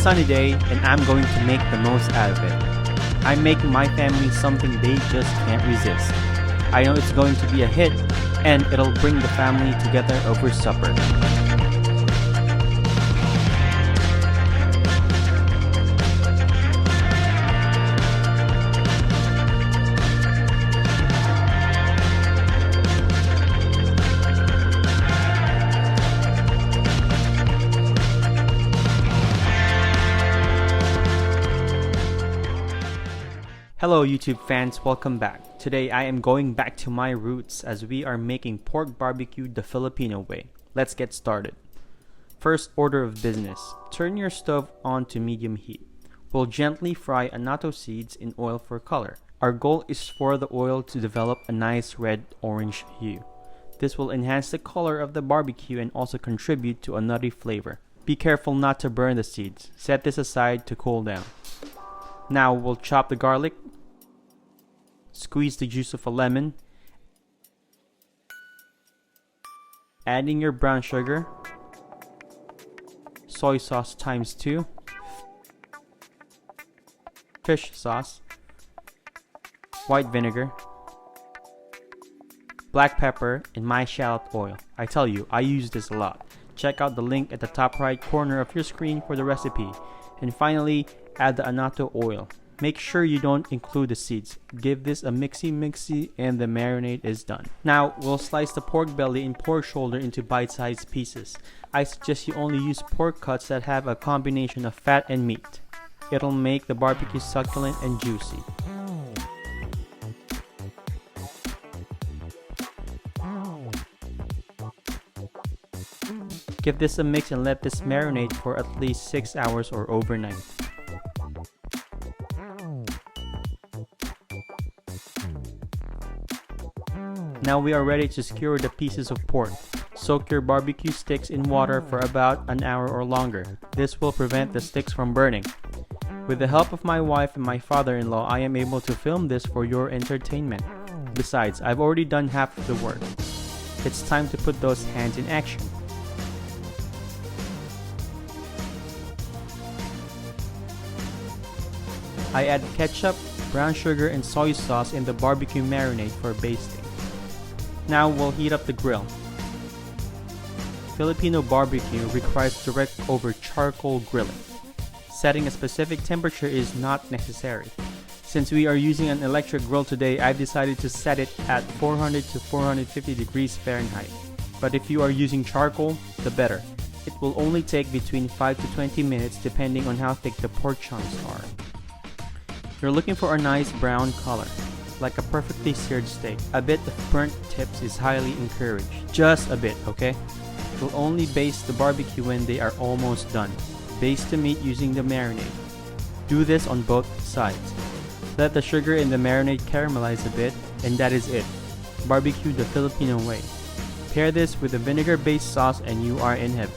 sunny day and I'm going to make the most out of it. I'm making my family something they just can't resist. I know it's going to be a hit and it'll bring the family together over supper. Hello YouTube fans, welcome back. Today I am going back to my roots as we are making pork barbecue the Filipino way. Let's get started. First order of business, turn your stove on to medium heat. We'll gently fry annatto seeds in oil for color. Our goal is for the oil to develop a nice red-orange hue. This will enhance the color of the barbecue and also contribute to a nutty flavor. Be careful not to burn the seeds. Set this aside to cool down. Now we'll chop the garlic, squeeze the juice of a lemon, adding your brown sugar, soy sauce times 2, fish sauce, white vinegar, black pepper, and my shallot oil. I tell you, I use this a lot. Check out the link at the top right corner of your screen for the recipe. And finally, add the annatto oil. Make sure you don't include the seeds. Give this a mixy and the marinade is done. Now, we'll slice the pork belly and pork shoulder into bite-sized pieces. I suggest you only use pork cuts that have a combination of fat and meat. It'll make the barbecue succulent and juicy. Give this a mix and let this marinate for at least 6 hours or overnight. Now we are ready to skewer the pieces of pork. Soak your barbecue sticks in water for about an hour or longer. This will prevent the sticks from burning. With the help of my wife and my father-in-law, I am able to film this for your entertainment. Besides, I've already done half of the work. It's time to put those hands in action. I add ketchup, brown sugar, and soy sauce in the barbecue marinade for basting. Now we'll heat up the grill. Filipino barbecue requires direct over charcoal grilling. Setting a specific temperature is not necessary. Since we are using an electric grill today, I've decided to set it at 400 to 450 degrees Fahrenheit. But if you are using charcoal, the better. It will only take between 5 to 20 minutes depending on how thick the pork chunks are. You're looking for a nice brown color, like a perfectly seared steak. A bit of burnt tips is highly encouraged. Just a bit, okay? We'll only baste the barbecue when they are almost done. Baste the meat using the marinade. Do this on both sides. Let the sugar in the marinade caramelize a bit, and that is it. Barbecue the Filipino way. Pair this with a vinegar-based sauce and you are in heaven.